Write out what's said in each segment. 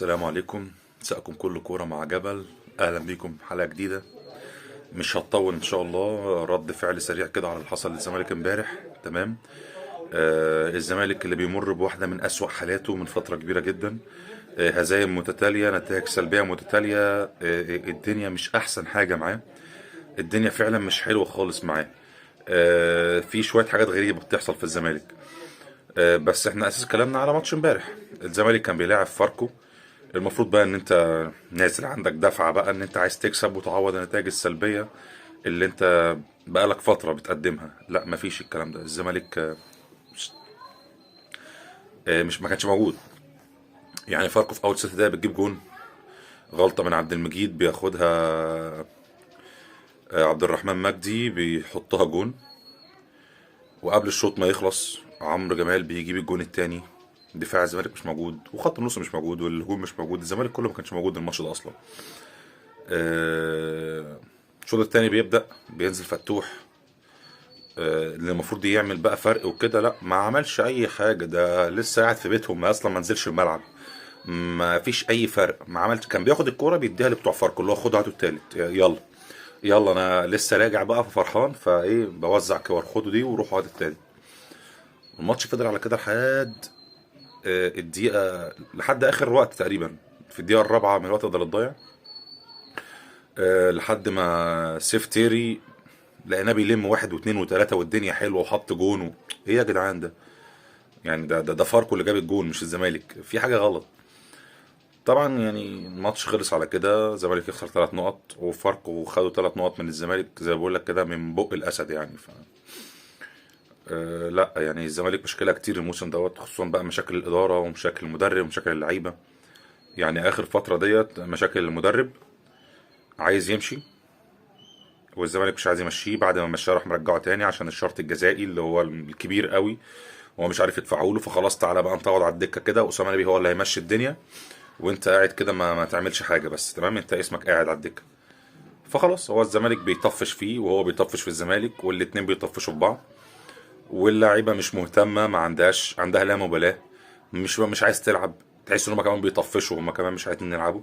السلام عليكم، مساءكم كل كورة مع جبل. أهلا بيكم في حلقة جديدة. مش هتطول إن شاء الله، رد فعل سريع كده على اللي حصل للزمالك امبارح. تمام. الزمالك اللي بيمر بواحدة من أسوأ حالاته من فترة كبيرة جدا. هزايم متتالية، نتائج سلبية متتالية. الدنيا مش أحسن حاجة معاه. الدنيا فعلا مش حلوة خالص معاه. في شوية حاجات غريبة بتحصل في الزمالك. بس احنا اساس كلامنا على ماتش امبارح. الزمالك كان بيلاعب فاركو. المفروض بقى ان انت نازل عندك دفعة بقى ان انت عايز تكسب وتعوض النتائج السلبية اللي انت بقالك فترة بتقدمها. لا، مفيش الكلام ده. الزمالك مش ما كانش موجود. يعني فاركو في اول 6 دقايق بتجيب جون، غلطة من عبد المجيد بياخدها. عبد الرحمن مجدي بيحطها جون. وقبل الشوط ما يخلص عمرو جمال بيجيب الجون التاني. دفاع الزمالك مش موجود، وخط النص مش موجود، والهجوم مش موجود. الزمالك كله ما كانش موجود الماتش ده اصلا. الشوط التاني بينزل فتوح. اللي المفروض يعمل بقى فرق وكده، لا ما عملش اي حاجه. ده لسه قاعد في بيتهم، ما اصلا ما نزلش الملعب. ما فيش اي فرق، ما عملش. كان بياخد الكوره بيديها لبتوع فاركو، اللي هو خدوا هاتوا التالت، يلا يلا انا لسه راجع بقى فرحان، فايه بوزع كور، خدوا دي وروحوا هاتوا التالت. الماتش فضل على كده لحد اخر وقت تقريبا، في الدقيقه الرابعه من الوقت بدل الضايع. لحد ما سيف تيري لقيناه بيلم واحد واثنين وثلاثه والدنيا حلوه وحط جون ايه يا جدعان ده؟ يعني ده فاركو اللي جاب الجون مش الزمالك، في حاجه غلط. طبعا يعني الماتش خلص على كده، الزمالك يخسر 3 نقط وفاركو خدوا 3 نقط من الزمالك، زي ما بقول لك كده من بق الاسد يعني. لا يعني الزمالك مشكله كتير الموسم دوت، خصوصا بقى مشاكل الاداره ومشاكل المدرب ومشاكل اللعيبه. يعني اخر فتره ديت مشاكل المدرب، عايز يمشي والزمالك مش عايز يمشيه. بعد ما مشاه راح مرجعه تاني عشان الشرط الجزائي اللي هو الكبير قوي، هو مش عارف يدفعه له. فخلاص تعالى بقى انت اقعد على الدكه كده، اسامه نبي هو اللي هيمشي الدنيا، وانت قاعد كده ما تعملش حاجه بس. تمام، انت اسمك قاعد على الدكه. فخلاص هو الزمالك بيطفش فيه وهو بيطفش في الزمالك، والاتنين بيطفشوا في بعض. واللاعيبه مش مهتمه، ما عندها لا مبالاه. مش عايز تلعب. تحس ان هم كمان بيطفشوا، هم كمان مش عايزين يلعبوا.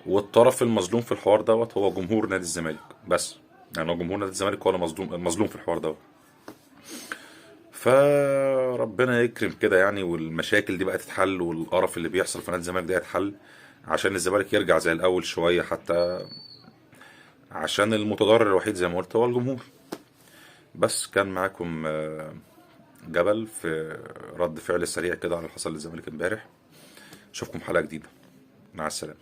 والطرف المظلوم في الحوار دوت هو جمهور نادي الزمالك بس. يعني هو جمهور نادي الزمالك هو اللي مظلوم في الحوار دوت. فربنا يكرم كده يعني، والمشاكل دي بقى تتحل، والقرف اللي بيحصل في نادي الزمالك ده يتحل، عشان الزمالك يرجع زي الاول شويه حتى. عشان المتضرر الوحيد زي ما قلت هو الجمهور. بس كان معاكم جبل في رد فعل سريع كده على اللي حصل للزمالك امبارح. اشوفكم حلقه جديده. مع السلامه.